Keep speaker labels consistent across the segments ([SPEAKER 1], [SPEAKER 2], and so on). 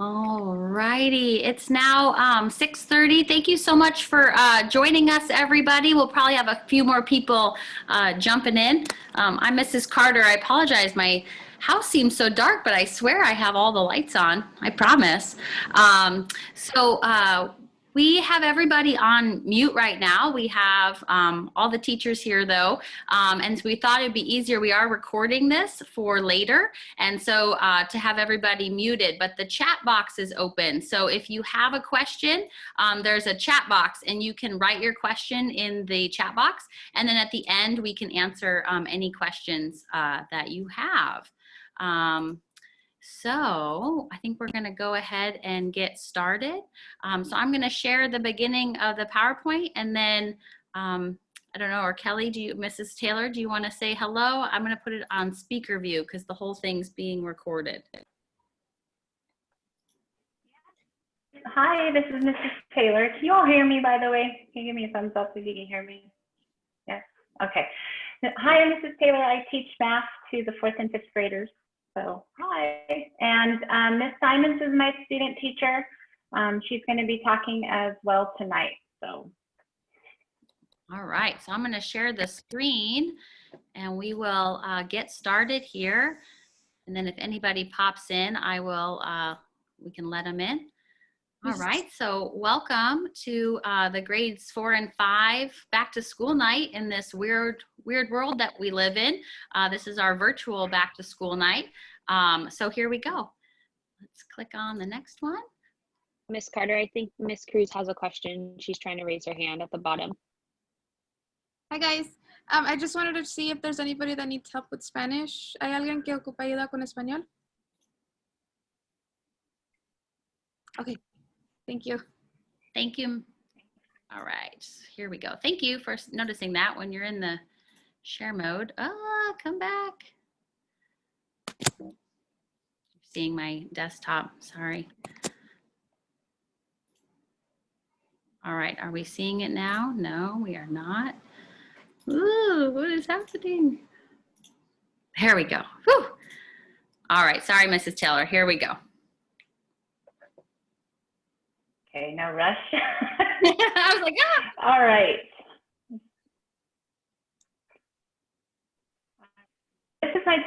[SPEAKER 1] All righty. It's now 6:30. Thank you so much for joining us, everybody. We'll probably have a few more people jumping in. I'm Mrs. Carter. I apologize. My house seems so dark, but I swear I have all the lights on. I promise. We have everybody on mute right now. We have all the teachers here, though, and so we thought it'd be easier. We are recording this for later, and so to have everybody muted, but the chat box is open. So if you have a question, there's a chat box, and you can write your question in the chat box, and then at the end, we can answer any questions that you have. So I think we're going to go ahead and get started. So I'm going to share the beginning of the PowerPoint, and then I don't know, or Kelly, Mrs. Taylor, do you want to say hello? I'm going to put it on speaker view because the whole thing's being recorded.
[SPEAKER 2] Hi, this is Mrs. Taylor. Can you all hear me, by the way? Can you give me a thumbs up if you can hear me? Yes? Okay. Hi, I'm Mrs. Taylor. I teach math to the 4th and 5th graders. So, hi. And Miss Simons is my student teacher. She's going to be talking as well tonight. So.
[SPEAKER 1] All right, so I'm going to share the screen, and we will get started here. And then if anybody pops in, we can let them in. All right, so welcome to the grades 4 and 5 back to school night in this weird world that we live in. This is our virtual back to school night. So here we go. Let's click on the next one.
[SPEAKER 3] Miss Carter, I think Miss Cruz has a question. She's trying to raise her hand at the bottom.
[SPEAKER 4] Hi guys, I just wanted to see if there's anybody that needs help with Spanish. ¿Hay alguien que ocupa ayuda con español? Okay. Thank you.
[SPEAKER 1] Thank you. All right, here we go. Thank you for noticing that when you're in the share mode. Oh, come back. Seeing my desktop, sorry. All right, are we seeing it now? No, we are not. Ooh, what is happening? Here we go. Whew. All right, sorry, Mrs. Taylor, here we go.
[SPEAKER 2] Okay, no rush.
[SPEAKER 1] I was like, ah.
[SPEAKER 2] All right. This is my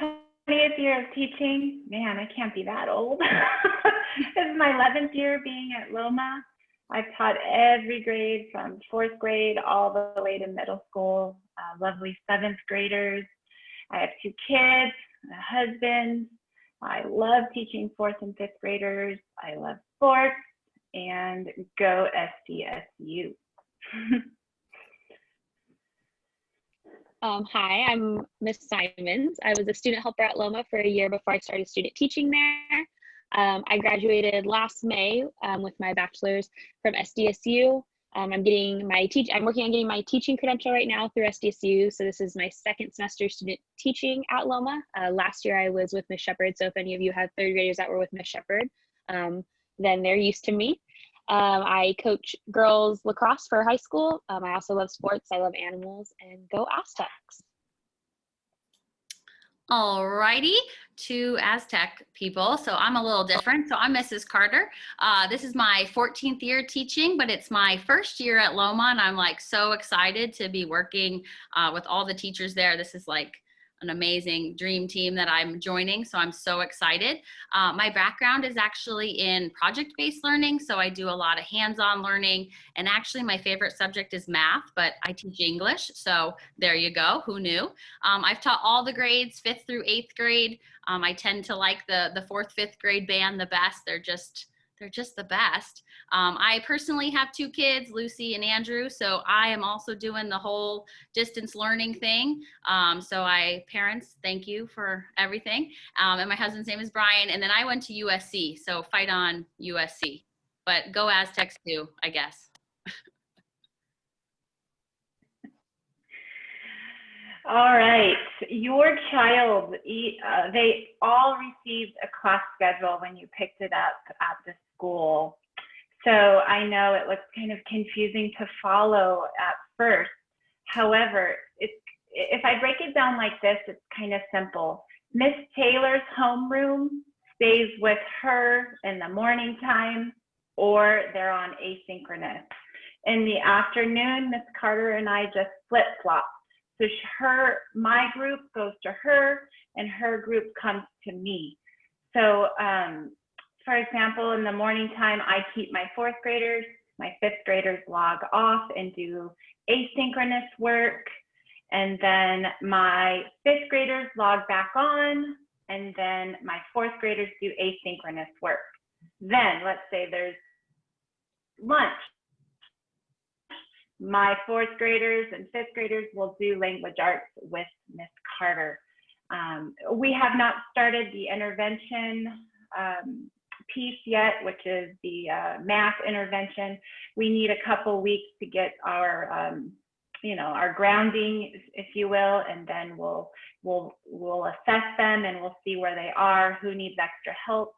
[SPEAKER 2] 20th year of teaching. Man, I can't be that old. This is my 11th year being at Loma. I've taught every grade from 4th grade all the way to middle school. Lovely 7th graders. I have 2 kids, a husband. I love teaching 4th and 5th graders. I love sports. And go SDSU.
[SPEAKER 3] Hi, I'm Miss Simons. I was a student helper at Loma for a year before I started student teaching there. I graduated last May with my bachelor's from SDSU. I'm working on getting my teaching credential right now through SDSU. So this is my 2nd semester student teaching at Loma. Last year I was with Miss Shepherd. So if any of you have 3rd graders that were with Miss Shepherd, then they're used to me. I coach girls lacrosse for high school. I also love sports. I love animals, and go Aztecs.
[SPEAKER 1] All righty, to Aztec people. So I'm a little different. So I'm Mrs. Carter. This is my 14th year teaching, but it's my first year at Loma, and I'm like so excited to be working with all the teachers there. This is like an amazing dream team that I'm joining, so I'm so excited. My background is actually in project-based learning, so I do a lot of hands-on learning, and actually my favorite subject is math, but I teach English, so there you go, who knew? I've taught all the grades, 5th through 8th grade. I tend to like the 4th, 5th grade band the best. They're just the best. I personally have 2 kids, Lucy and Andrew, so I am also doing the whole distance learning thing. Parents, thank you for everything. And my husband's name is Brian, and then I went to USC, so fight on USC. But go Aztecs too, I guess.
[SPEAKER 2] All right, your child, they all received a class schedule when you picked it up at the school. So I know it looks kind of confusing to follow at first. However, if I break it down like this, it's kind of simple. Miss Taylor's homeroom stays with her in the morning time, or they're on asynchronous. In the afternoon, Miss Carter and I just flip-flop. So my group goes to her, and her group comes to me. So, for example, in the morning time, I keep my 4th graders, my 5th graders log off and do asynchronous work. And then my 5th graders log back on, and then my 4th graders do asynchronous work. Then let's say there's lunch. My 4th graders and 5th graders will do language arts with Miss Carter. We have not started the intervention piece yet, which is the math intervention. We need a couple weeks to get our, our grounding, if you will, and then we'll assess them and we'll see where they are, who needs extra help.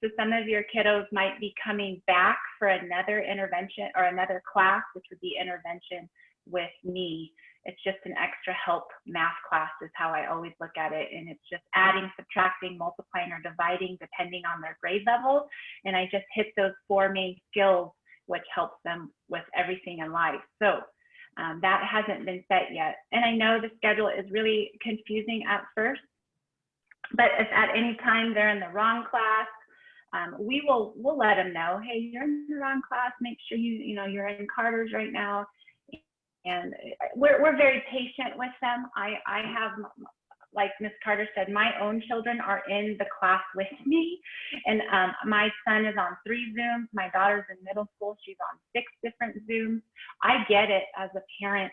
[SPEAKER 2] So some of your kiddos might be coming back for another intervention or another class, which would be intervention with me. It's just an extra help math class is how I always look at it. And it's just adding, subtracting, multiplying, or dividing depending on their grade level. And I just hit those 4 main skills, which helps them with everything in life. So that hasn't been set yet. And I know the schedule is really confusing at first, but if at any time they're in the wrong class, we'll let them know, hey, you're in the wrong class. Make sure you're in Carter's right now. And we're very patient with them. I have, like Miss Carter said, my own children are in the class with me. And my son is on 3 Zooms. My daughter's in middle school. She's on 6 different Zooms. I get it as a parent.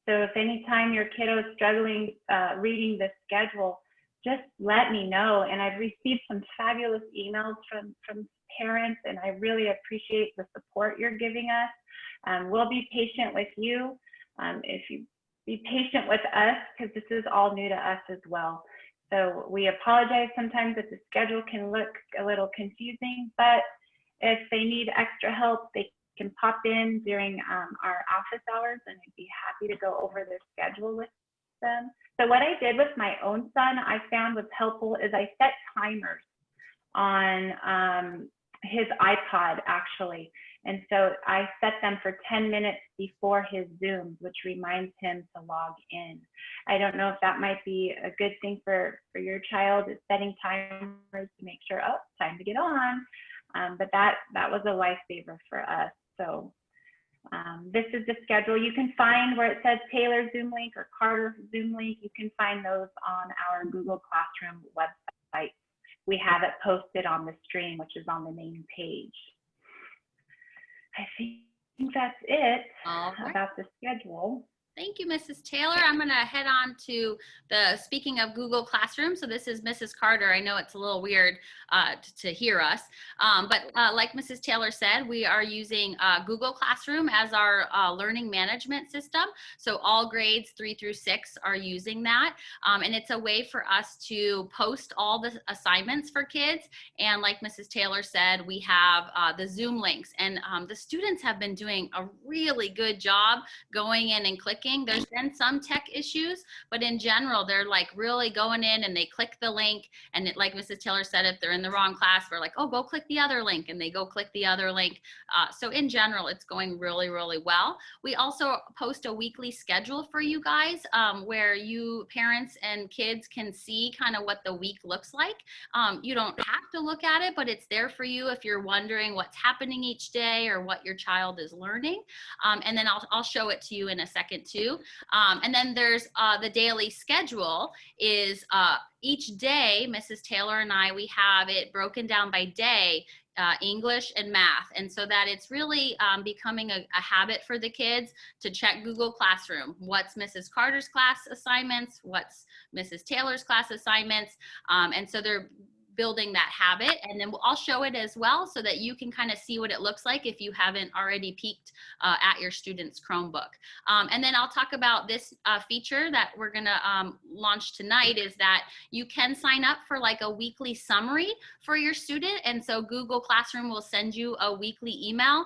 [SPEAKER 2] So if anytime your kiddo is struggling reading the schedule, just let me know. And I've received some fabulous emails from parents, and I really appreciate the support you're giving us. We'll be patient with you. If you be patient with us, because this is all new to us as well. So we apologize sometimes if the schedule can look a little confusing, but if they need extra help, they can pop in during our office hours, and I'd be happy to go over their schedule with them. So what I did with my own son, I found was helpful is I set timers on his iPod actually. And so I set them for 10 minutes before his Zoom, which reminds him to log in. I don't know if that might be a good thing for your child, is setting timers to make sure, oh, time to get on. But that was a lifesaver for us. So this is the schedule. You can find where it says Taylor Zoom link or Carter Zoom link. You can find those on our Google Classroom website. We have it posted on the stream, which is on the main page. I think that's it about the schedule.
[SPEAKER 1] Thank you, Mrs. Taylor. I'm going to head on to speaking of Google Classroom. So this is Mrs. Carter. I know it's a little weird to hear us, but like Mrs. Taylor said, we are using Google Classroom as our learning management system. So all grades 3 through 6 are using that. And it's a way for us to post all the assignments for kids. And like Mrs. Taylor said, we have the Zoom links, and the students have been doing a really good job going in and clicking. There's been some tech issues, but in general, they're like really going in and they click the link. And it, like Mrs. Taylor said, if they're in the wrong class, we're like, oh, go click the other link, and they go click the other link. So in general, it's going really, really well. We also post a weekly schedule for you guys where you parents and kids can see kind of what the week looks like. You don't have to look at it, but it's there for you if you're wondering what's happening each day or what your child is learning. And then I'll show it to you in a second too. And then there's the daily schedule is each day, Mrs. Taylor and I, we have it broken down by day, English and math. And so that it's really becoming a habit for the kids to check Google Classroom. What's Mrs. Carter's class assignments? What's Mrs. Taylor's class assignments? And so they're building that habit, and then I'll show it as well so that you can kind of see what it looks like if you haven't already peeked at your student's Chromebook. And then I'll talk about this feature that we're gonna launch tonight, is that you can sign up for like a weekly summary for your student. And so Google Classroom will send you a weekly email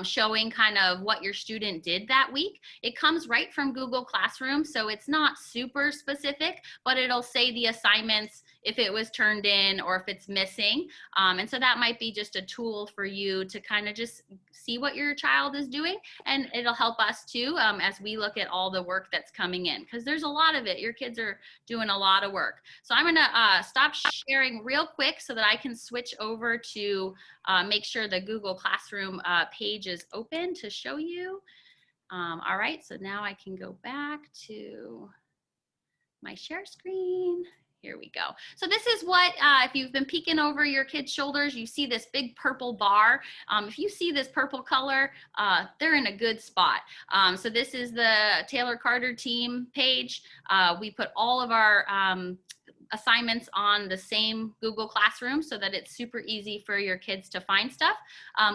[SPEAKER 1] showing kind of what your student did that week. It comes right from Google Classroom, so it's not super specific, but it'll say the assignments if it was turned in or if it's missing. And so that might be just a tool for you to kind of just see what your child is doing. And it'll help us too as we look at all the work that's coming in, because there's a lot of it. Your kids are doing a lot of work. So I'm gonna stop sharing real quick so that I can switch over to make sure the Google Classroom page is open to show you. All right, so now I can go back to my share screen. Here we go. So this is what, if you've been peeking over your kids' shoulders, you see this big purple bar. If you see this purple color, they're in a good spot. So this is the Taylor Carter team page. We put all of our assignments on the same Google Classroom so that it's super easy for your kids to find stuff.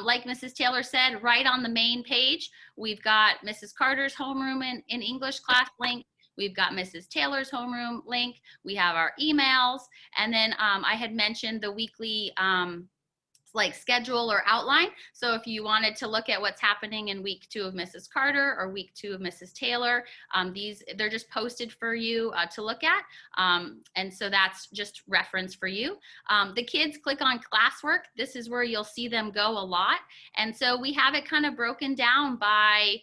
[SPEAKER 1] Like Mrs. Taylor said, right on the main page, we've got Mrs. Carter's homeroom in English class link. We've got Mrs. Taylor's homeroom link. We have our emails. And then I had mentioned the weekly like schedule or outline. So if you wanted to look at what's happening in week 2 of Mrs. Carter or week 2 of Mrs. Taylor, they're just posted for you to look at. And so that's just reference for you. The kids click on classwork. This is where you'll see them go a lot. And so we have it kind of broken down by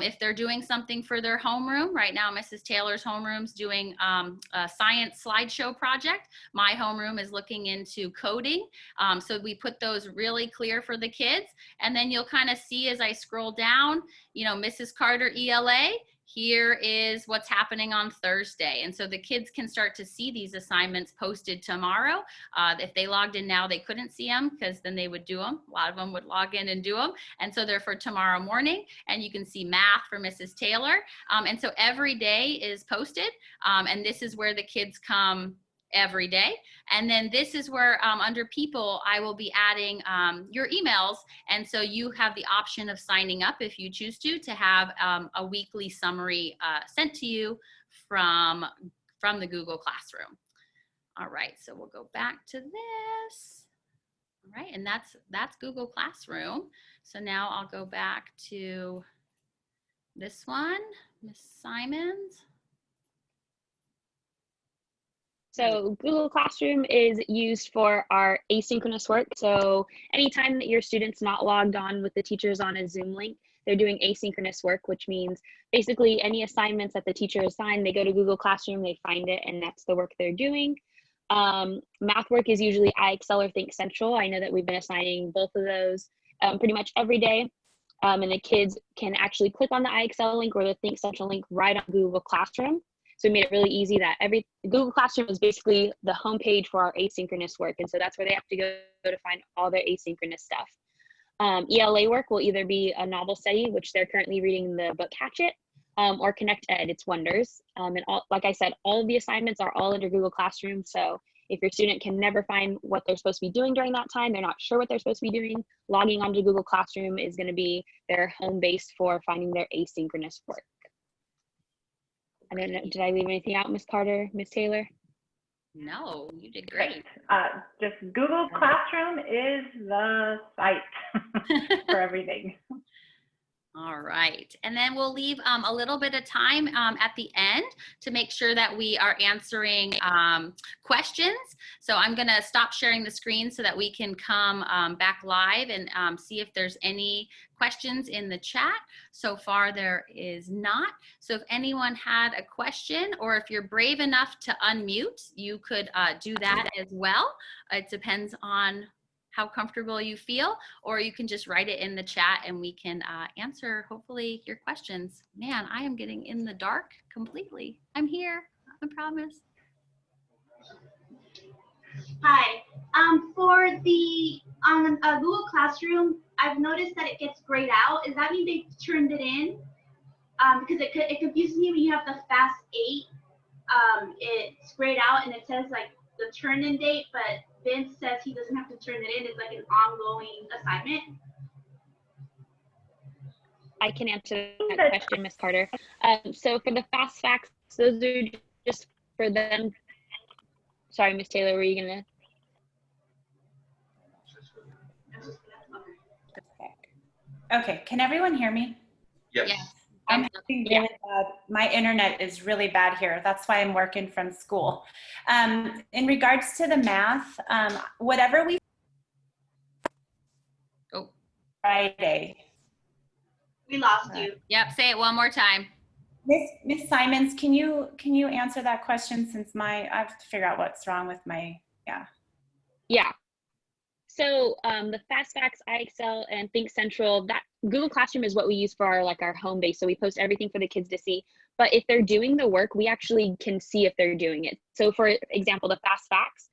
[SPEAKER 1] if they're doing something for their homeroom. Right now, Mrs. Taylor's homeroom's doing a science slideshow project. My homeroom is looking into coding. So we put those really clear for the kids. And then you'll kind of see as I scroll down, you know, Mrs. Carter ELA, here is what's happening on Thursday. And so the kids can start to see these assignments posted tomorrow. If they logged in now, they couldn't see them because then they would do them. A lot of them would log in and do them. And so they're for tomorrow morning. And you can see math for Mrs. Taylor. And so every day is posted. And this is where the kids come every day. And then this is where under people, I will be adding your emails. And so you have the option of signing up if you choose to have a weekly summary sent to you from the Google Classroom. All right, so we'll go back to this. All right, and that's Google Classroom. So now I'll go back to this one, Miss Simons.
[SPEAKER 3] So Google Classroom is used for our asynchronous work. So anytime that your student's not logged on with the teachers on a Zoom link, they're doing asynchronous work, which means basically any assignments that the teacher assigned, they go to Google Classroom, they find it, and that's the work they're doing. Math work is usually iExcel or Think Central. I know that we've been assigning both of those pretty much every day. And the kids can actually click on the iExcel link or the Think Central link right on Google Classroom. So we made it really easy that Google Classroom is basically the homepage for our asynchronous work. And so that's where they have to go to find all their asynchronous stuff. ELA work will either be a novel study, which they're currently reading the book Hatchet, or Connect Ed, it's Wonders. And like I said, all of the assignments are all under Google Classroom. So if your student can never find what they're supposed to be doing during that time, they're not sure what they're supposed to be doing, logging onto Google Classroom is going to be their home base for finding their asynchronous work. I don't know, did I leave anything out, Miss Carter, Miss Taylor?
[SPEAKER 1] No, you did great.
[SPEAKER 2] Just Google Classroom is the site for everything.
[SPEAKER 1] All right, and then we'll leave a little bit of time at the end to make sure that we are answering questions. So I'm gonna stop sharing the screen so that we can come back live and see if there's any questions in the chat. So far there is not. So if anyone had a question or if you're brave enough to unmute, you could do that as well. It depends on how comfortable you feel, or you can just write it in the chat and we can answer hopefully your questions. Man, I am getting in the dark completely. I'm here, I promise.
[SPEAKER 5] Hi, for the Google Classroom, I've noticed that it gets grayed out. Does that mean they turned it in? Because it confuses me when you have the fast 8, it's grayed out and it says like the turn-in date, but Vince says he doesn't have to turn it in. It's like an ongoing assignment.
[SPEAKER 3] I can answer that question, Miss Carter. So for the fast facts, those are just for them. Sorry, Miss Taylor, were you gonna?
[SPEAKER 6] Okay, can everyone hear me?
[SPEAKER 1] Yes.
[SPEAKER 6] I'm
[SPEAKER 1] Thumbs up.
[SPEAKER 6] having
[SPEAKER 3] Yeah.
[SPEAKER 6] really bad, my internet is really bad here. That's why I'm working from school. In regards to the math, whatever we
[SPEAKER 1] Oh,
[SPEAKER 6] Friday.
[SPEAKER 5] We lost you.
[SPEAKER 1] yep. Say it one more time.
[SPEAKER 6] Miss Simons, can you answer that question since I have to figure out what's wrong with my,
[SPEAKER 3] Yeah. So the FastFacts, iExcel, and Think Central, that Google Classroom is what we use for our home base. So we post everything for the kids to see. But if they're doing the work, we actually can see if they're doing it. So for example, the FastFacts,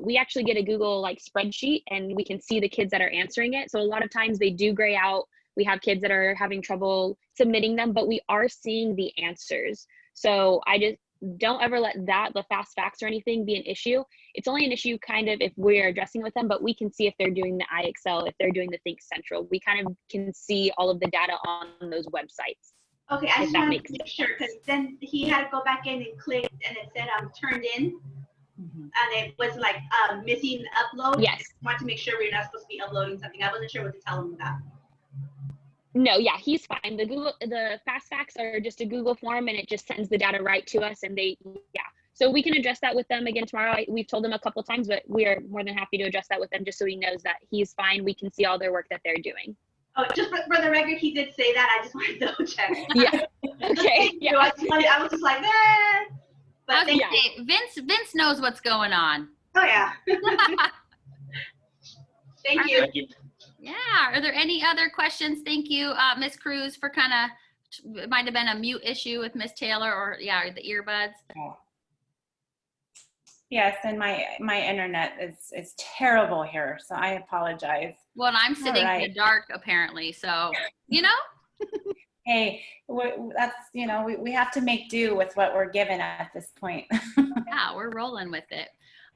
[SPEAKER 3] we actually get a Google spreadsheet and we can see the kids that are answering it. So a lot of times they do gray out. We have kids that are having trouble submitting them, but we are seeing the answers. So I just don't ever let the fast facts or anything be an issue. It's only an issue kind of if we're addressing with them, but we can see if they're doing the iExcel, if they're doing the Think Central. We kind of can see all of the data on those websites.
[SPEAKER 5] Okay, I
[SPEAKER 3] If
[SPEAKER 5] just
[SPEAKER 3] that
[SPEAKER 5] wanted
[SPEAKER 3] makes
[SPEAKER 5] to make
[SPEAKER 3] sense.
[SPEAKER 5] sure because then he had to go back in and click and it said turned in and it was missing upload.
[SPEAKER 3] Yes.
[SPEAKER 5] I wanted to make sure we're not supposed to be uploading something. I wasn't sure what to tell him about.
[SPEAKER 3] No, yeah, he's fine. The fast facts are just a Google form and it just sends the data right to us and so we can address that with them again tomorrow. We've told them a couple times, but we are more than happy to address that with them just so he knows that he's fine. We can see all their work that they're doing.
[SPEAKER 5] Oh, just for the record, he did say that. I just wanted to double check.
[SPEAKER 3] Yeah. Okay. Yeah.
[SPEAKER 5] I was just like, eh. But
[SPEAKER 1] I was
[SPEAKER 5] thank
[SPEAKER 1] gonna say, Vince knows what's going on.
[SPEAKER 5] Oh yeah. Thank you.
[SPEAKER 7] Thank you.
[SPEAKER 1] Yeah. Are there any other questions? Thank you, Miss Cruz, for it might have been a mute issue with Miss Taylor or the earbuds.
[SPEAKER 6] yes, and my internet is terrible here, so I apologize.
[SPEAKER 1] Well, I'm sitting in the dark apparently, so
[SPEAKER 6] Hey, that's we have to make do with what we're given at this point.
[SPEAKER 1] Yeah, we're rolling with it.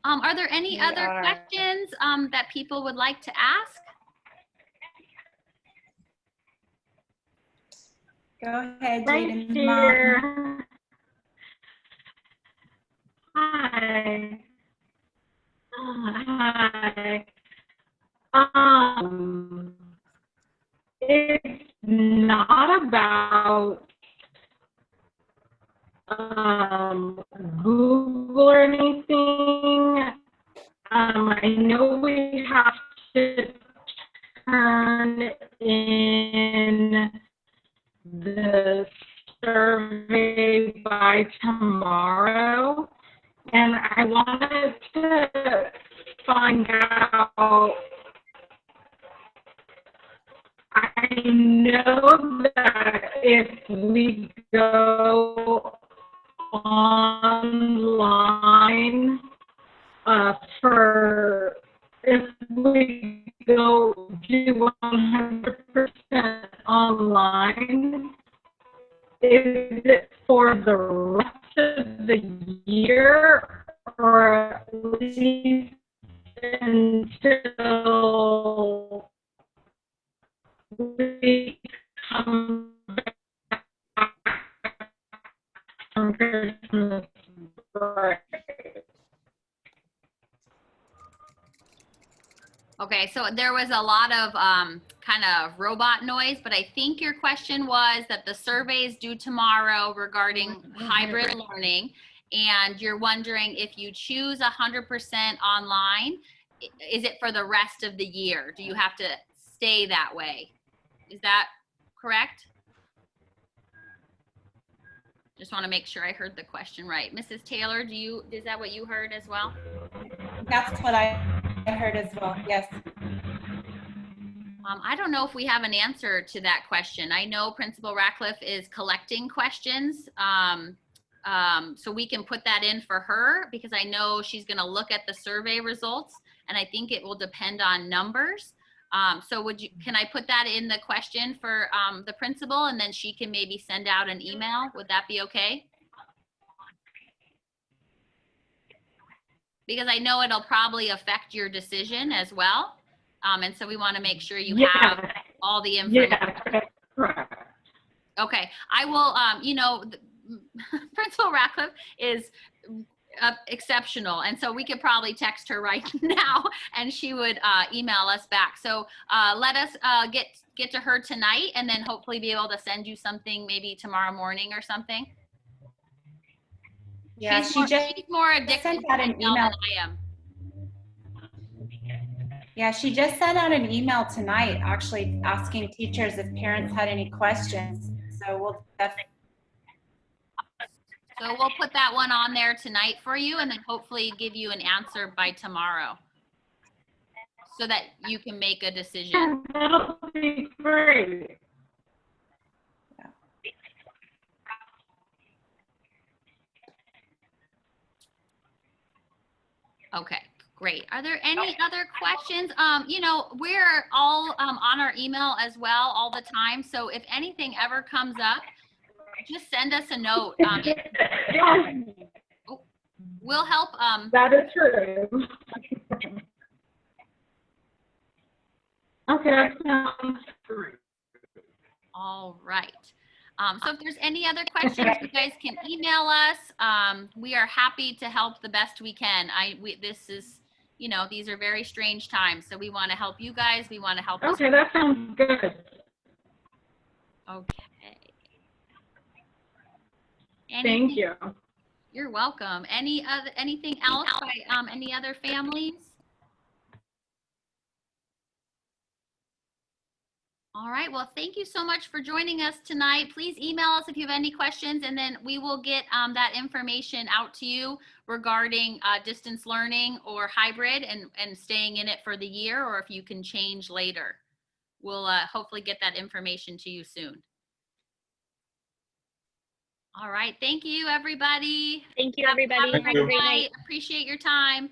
[SPEAKER 1] Are there any other questions that people would like to ask?
[SPEAKER 6] Go ahead,
[SPEAKER 2] Right
[SPEAKER 6] Jaden's
[SPEAKER 2] here.
[SPEAKER 6] mom.
[SPEAKER 2] Hi. Hi. It's not about Google or anything. I know we have to turn in the survey by tomorrow, and I wanted to find out. I know that if we go online if we go do 100% online, is it for the rest of the year or at least until we come back from Christmas break?
[SPEAKER 1] Okay, so there was a lot of kind of robot noise, but I think your question was that the survey is due tomorrow regarding hybrid learning, and you're wondering if you choose 100% online, is it for the rest of the year? Do you have to stay that way? Is that correct? Just want to make sure I heard the question right. Mrs. Taylor, is that what you heard as well?
[SPEAKER 6] That's what I heard as well, yes.
[SPEAKER 1] I don't know if we have an answer to that question. I know Principal Ratcliffe is collecting questions. So we can put that in for her because I know she's going to look at the survey results and I think it will depend on numbers. So can I put that in the question for the principal and then she can maybe send out an email? Would that be okay? Because I know it'll probably affect your decision as well. And so we want to make sure you have all the information.
[SPEAKER 2] Yeah, that's correct.
[SPEAKER 1] Okay, I will, Principal Ratcliffe is exceptional. And so we could probably text her right now and she would email us back. So let us get to her tonight and then hopefully be able to send you something maybe tomorrow morning or something.
[SPEAKER 6] Yeah,
[SPEAKER 1] she's more addicted
[SPEAKER 6] sent
[SPEAKER 1] to
[SPEAKER 6] out an
[SPEAKER 1] email
[SPEAKER 6] email.
[SPEAKER 1] than I am.
[SPEAKER 6] Yeah, she just sent out an email tonight, actually asking teachers if parents had any questions. So we'll definitely.
[SPEAKER 1] So we'll put that one on there tonight for you and then hopefully give you an answer by tomorrow so that you can make a decision.
[SPEAKER 2] That'll be great.
[SPEAKER 1] Okay, great. Are there any other questions? You know, we're all on our email as well all the time. So if anything ever comes up, just send us a note. We'll help.
[SPEAKER 2] That is true. Okay, that sounds great.
[SPEAKER 1] All right. So if there's any other questions, you guys can email us. We are happy to help the best we can. This is, you know, these are very strange times. So we want to help you guys. We want to help us.
[SPEAKER 2] Okay, that sounds good.
[SPEAKER 1] Okay.
[SPEAKER 2] Thank you.
[SPEAKER 1] You're welcome. Anything else by any other families? All right. Well, thank you so much for joining us tonight. Please email us if you have any questions, and then we will get that information out to you regarding distance learning or hybrid and staying in it for the year, or if you can change later. We'll hopefully get that information to you soon. All right. Thank you, everybody.
[SPEAKER 3] Thank you, everybody.
[SPEAKER 1] Have a
[SPEAKER 3] Have a great
[SPEAKER 1] great
[SPEAKER 3] night.
[SPEAKER 1] night. Appreciate your time.